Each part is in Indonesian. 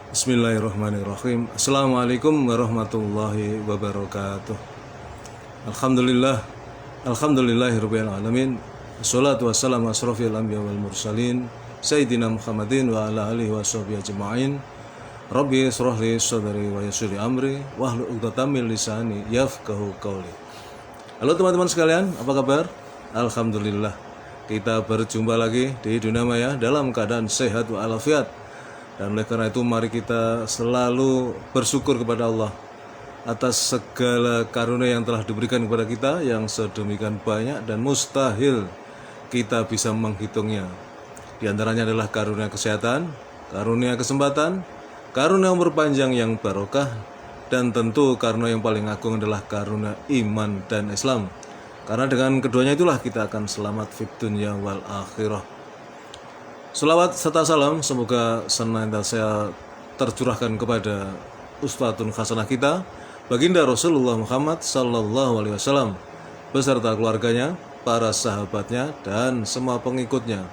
Bismillahirrahmanirrahim. Assalamualaikum warahmatullahi wabarakatuh. Alhamdulillah. Alhamdulillahirabbil alamin. Wassalatu wassalamu asrofil anbiya wal mursalin Sayyidina Muhammadin wa ala alihi washabihi ajma'in. Rabbi ishrah li sadri wa yassir li amri wahlul 'uqdatam min lisani yafqahu qawli. Halo teman-teman sekalian, apa kabar? Alhamdulillah. Kita berjumpa lagi di dunia maya dalam keadaan sehat walafiat. Dan oleh karena itu mari kita selalu bersyukur kepada Allah atas segala karunia yang telah diberikan kepada kita yang sedemikian banyak dan mustahil kita bisa menghitungnya. Di antaranya adalah karunia kesehatan, karunia kesempatan, karunia umur panjang yang barokah, dan tentu karunia yang paling agung adalah karunia iman dan Islam. Karena dengan keduanya itulah kita akan selamat fid dunya wal akhirah. Selawat serta salam semoga senantiasa tercurahkan kepada Uswatun Hasanah kita, baginda Rasulullah Muhammad sallallahu alaihi wasallam beserta keluarganya, para sahabatnya, dan semua pengikutnya.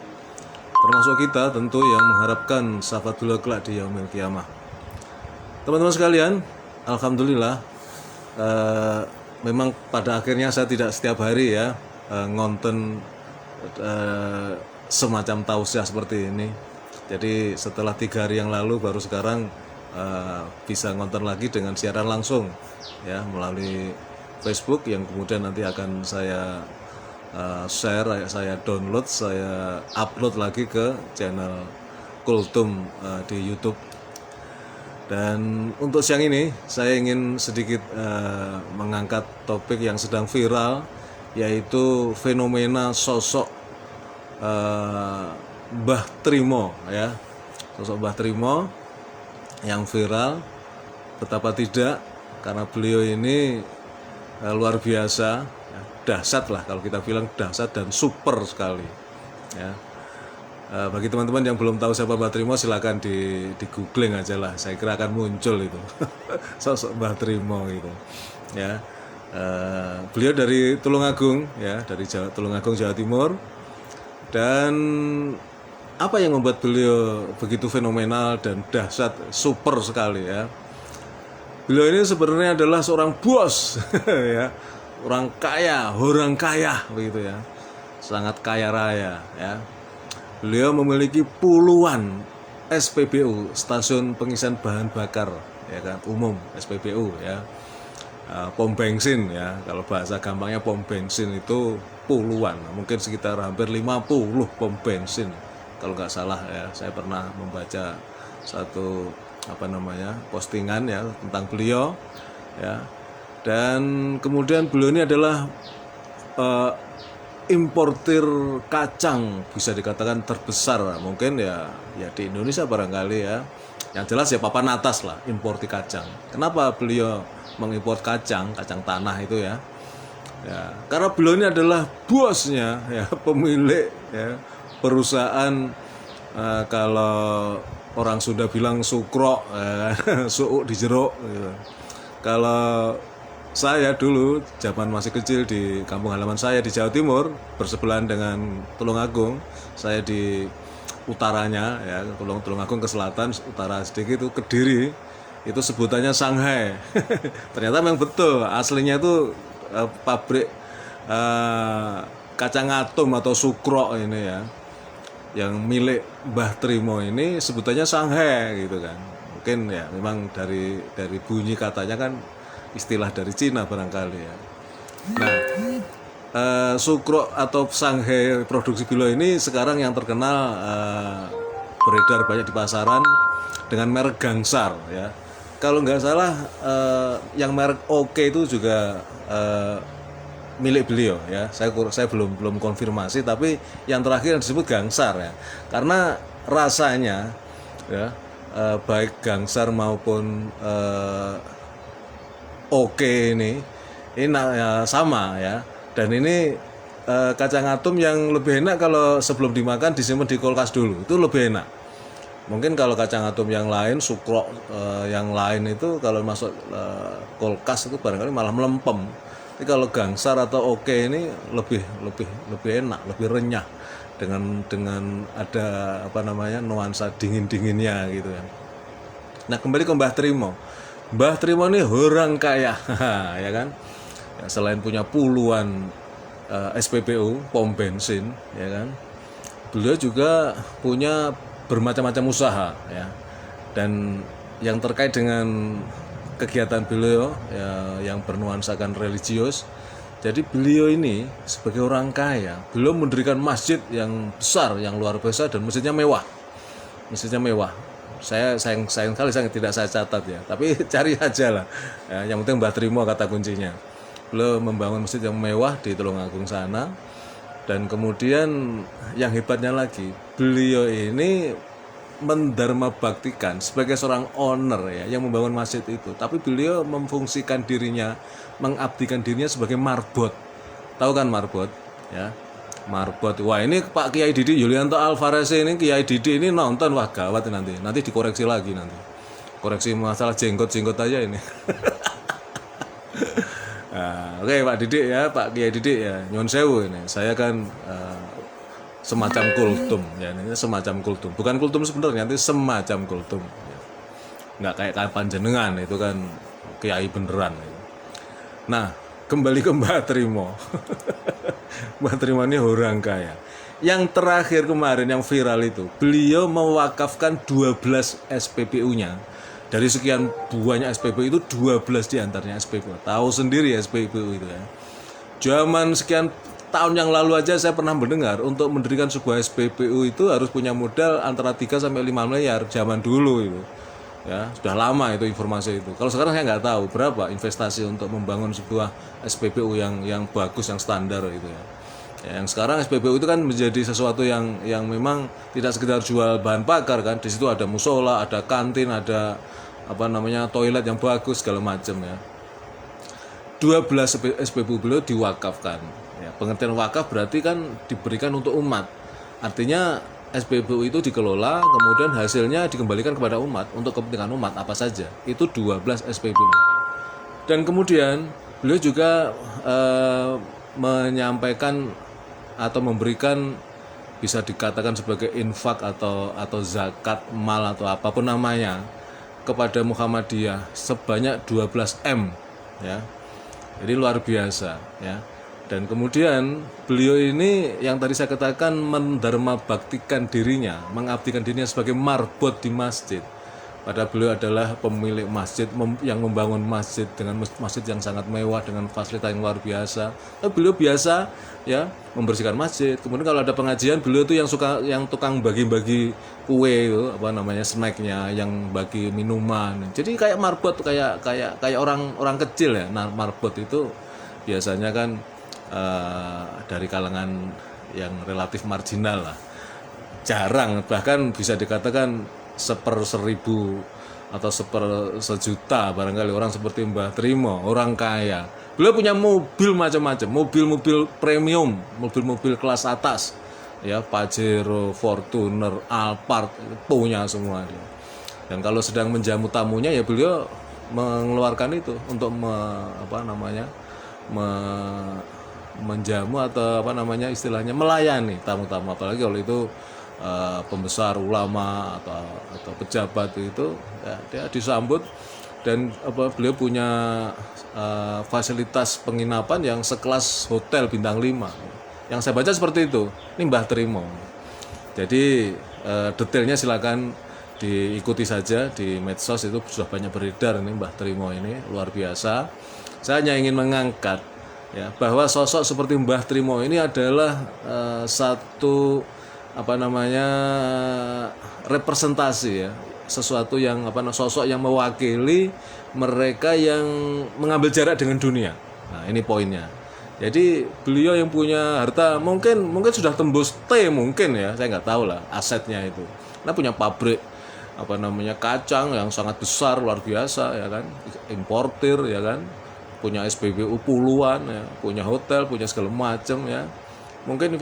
Termasuk kita tentu yang mengharapkan syafaat beliau kelak di yaumil qiyamah. Teman-teman sekalian, alhamdulillah memang pada akhirnya saya tidak setiap hari ya ngonten semacam tausiah seperti ini. Jadi setelah 3 hari yang lalu baru sekarang bisa ngonten lagi dengan siaran langsung ya melalui Facebook yang kemudian nanti akan saya share, saya download, saya upload lagi ke channel Kultum di YouTube. Dan untuk siang ini saya ingin sedikit mengangkat topik yang sedang viral, yaitu fenomena sosok Mbah Trimo ya, sosok Mbah Trimo yang viral. Betapa tidak, karena beliau ini luar biasa ya, dahsyat lah kalau kita bilang, dahsyat dan super sekali ya. Bagi teman-teman yang belum tahu siapa Mbah Trimo, silakan di googling aja lah, saya kira akan muncul itu sosok Mbah Trimo itu ya. Beliau dari Tulungagung ya, dari Tulungagung, Jawa Timur. Dan apa yang membuat beliau begitu fenomenal dan dahsyat, super sekali ya? Beliau ini sebenarnya adalah seorang bos ya, orang kaya begitu ya, sangat kaya raya ya. Beliau memiliki puluhan SPBU, stasiun pengisian bahan bakar ya kan, umum SPBU ya. Pom bensin ya, kalau bahasa gampangnya pom bensin itu puluhan, mungkin sekitar hampir 50 pom bensin kalau nggak salah ya. Saya pernah membaca satu postingan ya tentang beliau ya. Dan kemudian beliau ini adalah importir kacang, bisa dikatakan terbesar mungkin ya di Indonesia barangkali ya. Yang jelas ya papan atas lah importi kacang. Kenapa beliau mengimpor kacang tanah itu ya? Ya, karena beliau ini adalah bosnya ya, pemilik ya, perusahaan kalau orang sudah bilang sukro suuk di jeruk gitu. Kalau saya dulu zaman masih kecil di kampung halaman saya di Jawa Timur, bersebelahan dengan Tulungagung, saya di utaranya ya, Tulungagung ke selatan, utara sedikit itu Kediri, itu sebutannya Shanghai. Ternyata memang betul, aslinya itu pabrik kacang atom atau sukro ini ya, yang milik Mbah Trimo ini sebutannya Shanghai gitu kan. Mungkin ya memang dari bunyi katanya kan istilah dari Cina barangkali ya. Nah, sukro atau Shanghai produksi beliau ini sekarang yang terkenal beredar banyak di pasaran dengan merek Gangsar ya. Kalau nggak salah yang merek Oke itu juga milik beliau ya. Saya belum konfirmasi, tapi yang terakhir yang disebut Gangsar ya. Karena rasanya ya baik Gangsar maupun Oke ini ya, sama ya. Dan ini kacang atom yang lebih enak kalau sebelum dimakan disimpan di kulkas dulu, itu lebih enak. Mungkin kalau kacang atom yang lain, sukro yang lain itu kalau masuk kulkas itu barangkali malah melempem. Tapi kalau Gangsar atau Oke ini lebih enak, lebih renyah dengan ada nuansa dingin-dinginnya gitu ya. Nah, kembali ke Mbah Trimo. Mbah Trimo ini orang kaya, ya kan? Ya, selain punya puluhan SPBU, pom bensin, ya kan? Beliau juga punya bermacam-macam usaha, ya. Dan yang terkait dengan kegiatan beliau ya, yang bernuansakan religius. Jadi beliau ini sebagai orang kaya, beliau mendirikan masjid yang besar, yang luar biasa, dan masjidnya mewah. Masjidnya mewah. Saya sayang sekali tidak saya catat ya, tapi cari aja lah. Ya, yang penting Mbah Trimo kata kuncinya. Beliau membangun masjid yang mewah di Tulungagung sana, dan kemudian yang hebatnya lagi, beliau ini mendharma baktikan sebagai seorang owner ya yang membangun masjid itu, tapi beliau memfungsikan dirinya, mengabdikan dirinya sebagai marbot. Tahu kan marbot ya? Marbot. Wah, ini Pak Kiai Didi Yulianto Alvarez ini, Kiai Didi ini nonton, wah gawat nanti dikoreksi lagi, nanti koreksi masalah jenggot aja ini. Nah, oke Pak Didi ya, Pak Kiai Didi ya, nyun sewu ini. Saya kan semacam kultum ya, ini semacam kultum, bukan kultum sebenarnya, nanti semacam kultum ya. Nggak kayak panjenengan itu kan kiai beneran ya. Nah, kembali ke Mbah Trimo. Mbah Trimo ini orang kaya. Yang terakhir kemarin yang viral itu, beliau mewakafkan 12 SPBU-nya. Dari sekian banyak SPBU itu 12 diantaranya SPBU. Tahu sendiri ya SPBU itu ya. Zaman sekian tahun yang lalu aja saya pernah mendengar untuk mendirikan sebuah SPBU itu harus punya modal antara 3 sampai 5 miliar zaman dulu itu. Ya, sudah lama itu informasi itu. Kalau sekarang saya nggak tahu berapa investasi untuk membangun sebuah SPBU yang bagus, yang standar itu ya. Ya, yang sekarang SPBU itu kan menjadi sesuatu yang memang tidak sekedar jual bahan bakar kan. Di situ ada musola, ada kantin, ada toilet yang bagus segala macam ya. 12 SPBU beliau diwakafkan. Ya, pengertian wakaf berarti kan diberikan untuk umat. Artinya SPBU itu dikelola, kemudian hasilnya dikembalikan kepada umat untuk kepentingan umat apa saja. Itu 12 SPBU. Dan kemudian beliau juga menyampaikan atau memberikan, bisa dikatakan sebagai infak atau zakat mal atau apapun namanya, kepada Muhammadiyah sebanyak 12 M ya. Jadi luar biasa ya. Dan kemudian beliau ini yang tadi saya katakan mendharma baktikan dirinya, mengabdikan dirinya sebagai marbot di masjid. Padahal beliau adalah pemilik masjid yang membangun masjid dengan masjid yang sangat mewah dengan fasilitas yang luar biasa. Beliau biasa ya membersihkan masjid. Kemudian kalau ada pengajian, beliau itu yang tukang bagi-bagi kue itu, snacknya, yang bagi minuman. Jadi kayak marbot, kayak orang kecil ya. Nah, marbot itu biasanya kan dari kalangan yang relatif marginal lah, jarang, bahkan bisa dikatakan 1/1000 atau 1/1000 barangkali orang seperti Mbah Trimo, orang kaya. Beliau punya mobil macam-macam, mobil-mobil premium, mobil-mobil kelas atas ya, Pajero, Fortuner, Alphard, punya semua dia. Dan kalau sedang menjamu tamunya ya beliau mengeluarkan itu untuk menjamu atau istilahnya melayani tamu-tamu, apalagi kalau itu pembesar, ulama atau pejabat itu ya, dia disambut. Dan beliau punya fasilitas penginapan yang sekelas hotel bintang 5. Yang saya baca seperti itu. Ini Mbah Trimo. Jadi detailnya silakan diikuti saja di medsos, itu sudah banyak beredar. Ini Mbah Trimo ini luar biasa. Saya hanya ingin mengangkat ya bahwa sosok seperti Mbah Trimo ini adalah satu representasi ya, sesuatu yang sosok yang mewakili mereka yang mengambil jarak dengan dunia. Nah, ini poinnya. Jadi beliau yang punya harta mungkin sudah tembus T mungkin ya, saya nggak tahu lah asetnya itu. Nah, punya pabrik kacang yang sangat besar luar biasa ya kan, importir ya kan, punya SPBU puluhan ya, punya hotel, punya segala macam ya. Mungkin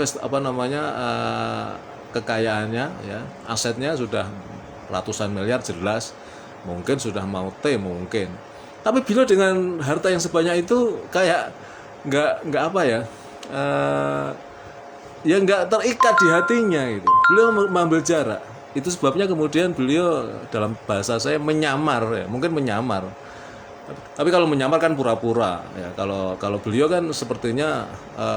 kekayaannya ya, asetnya sudah ratusan miliar jelas, mungkin sudah mau T mungkin. Tapi beliau dengan harta yang sebanyak itu kayak nggak nggak terikat di hatinya gitu. Beliau mengambil jarak. Itu sebabnya kemudian beliau dalam bahasa saya menyamar ya, mungkin menyamar. Tapi kalau menyamar kan pura-pura ya. Kalau beliau kan sepertinya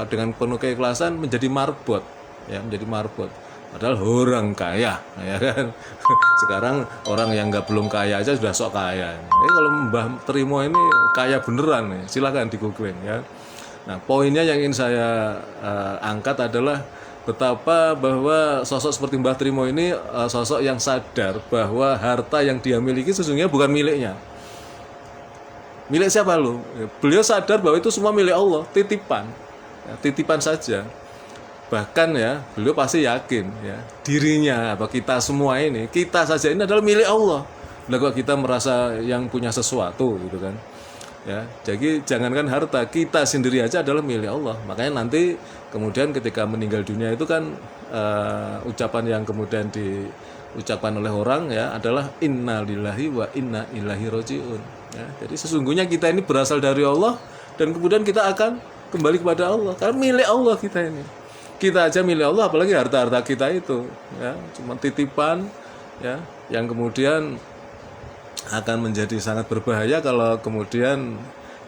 dengan penuh keikhlasan menjadi marbot ya, menjadi marbot. Padahal orang kaya ya kan. Sekarang orang yang belum kaya aja sudah sok kaya. Jadi kalau Mbah Trimo ini kaya beneran nih, silakan di googling ya. Nah, poinnya yang ingin saya angkat adalah betapa bahwa sosok seperti Mbah Trimo ini sosok yang sadar bahwa harta yang dia miliki sesungguhnya bukan miliknya. Milik siapa lu? Beliau sadar bahwa itu semua milik Allah, titipan. Ya, titipan saja. Bahkan ya, beliau pasti yakin ya, dirinya apa kita semua ini, kita saja ini adalah milik Allah. Lah kok kita merasa yang punya sesuatu gitu kan. Ya, jadi jangankan harta, kita sendiri aja adalah milik Allah. Makanya nanti kemudian ketika meninggal dunia itu kan ucapan yang kemudian diucapkan oleh orang ya adalah innalillahi wa inna ilaihi rajiun. Ya, jadi sesungguhnya kita ini berasal dari Allah dan kemudian kita akan kembali kepada Allah. Karena milik Allah kita ini. Kita aja milik Allah, apalagi harta-harta kita itu. Ya, cuma titipan ya, yang kemudian akan menjadi sangat berbahaya kalau kemudian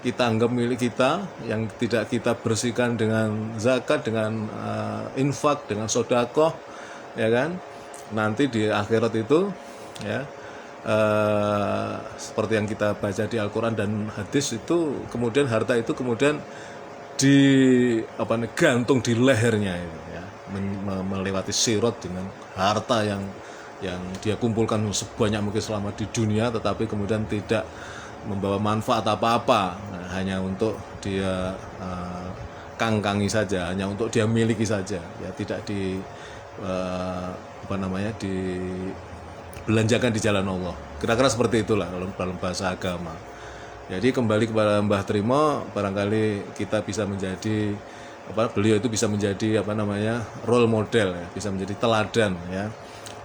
kita anggap milik kita yang tidak kita bersihkan dengan zakat, dengan infak, dengan sodakoh, ya kan? Nanti di akhirat itu, ya, seperti yang kita baca di Al-Quran dan hadis itu, kemudian harta itu kemudian gantung di lehernya itu, ya, melewati sirat dengan harta yang dia kumpulkan sebanyak mungkin selama di dunia, tetapi kemudian tidak membawa manfaat apa-apa, nah, hanya untuk dia kangkangi saja, hanya untuk dia miliki saja, ya, tidak dibelanjakan di jalan Allah. Kira-kira seperti itulah kalau dalam bahasa agama. Jadi kembali kepada Mbah Trimo, barangkali kita bisa menjadi beliau itu bisa menjadi role model ya, bisa menjadi teladan ya,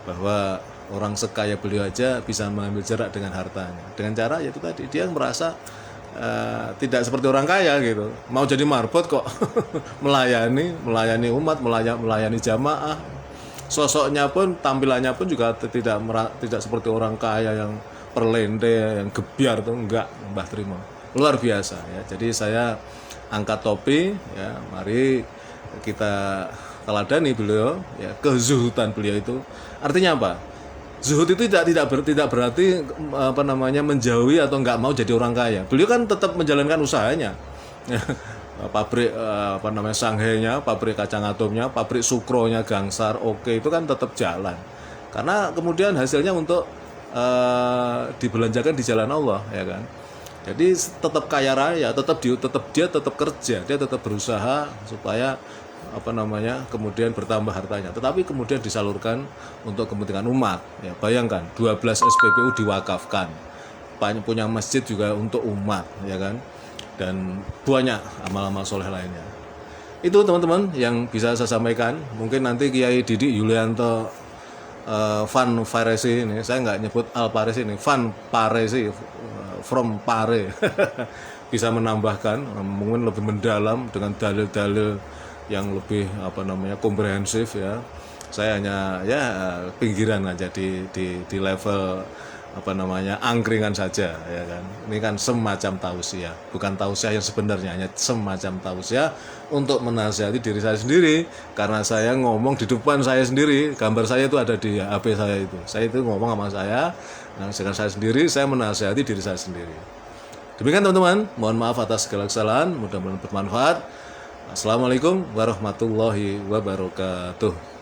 bahwa orang sekaya beliau aja bisa mengambil jarak dengan hartanya. Dengan cara yaitu tadi, dia merasa tidak seperti orang kaya gitu. Mau jadi marbot kok melayani umat, melayani jamaah. Sosoknya pun, tampilannya pun juga tidak seperti orang kaya yang perlende, yang gebyar tuh, enggak. Mbah Trimo luar biasa ya. Jadi saya angkat topi ya, mari kita teladani beliau ya, kezuhudan beliau itu. Artinya apa? Zuhud itu tidak berarti menjauhi atau nggak mau jadi orang kaya. Beliau kan tetap menjalankan usahanya. Pabrik sanghenya, pabrik kacang atomnya, pabrik sukronya, gangsar, oke, itu kan tetap jalan. Karena kemudian hasilnya untuk dibelanjakan di jalan Allah, ya kan. Jadi tetap kaya raya, dia tetap kerja, dia tetap berusaha supaya kemudian bertambah hartanya, tetapi kemudian disalurkan untuk kepentingan umat ya. Bayangkan 12 SPBU diwakafkan, punya masjid juga untuk umat ya kan, dan banyak amal-amal soleh lainnya. Itu teman-teman yang bisa saya sampaikan. Mungkin nanti Kiai Didi Yulianto Van Paresi ini, saya nggak nyebut Al Paresi ini, Van Paresi from Pare bisa menambahkan, mungkin lebih mendalam dengan dalil-dalil yang lebih komprehensif ya. Saya hanya ya pinggiran aja di level angkringan saja ya kan. Ini kan semacam tausiah, bukan tausiah yang sebenarnya, hanya semacam tausiah untuk menasihati diri saya sendiri, karena saya ngomong di depan saya sendiri, gambar saya itu ada di HP saya itu. Saya itu ngomong sama saya, nah dengan saya sendiri, saya menasihati diri saya sendiri. Demikian teman-teman, mohon maaf atas segala kesalahan, mudah-mudahan bermanfaat. Assalamualaikum warahmatullahi wabarakatuh.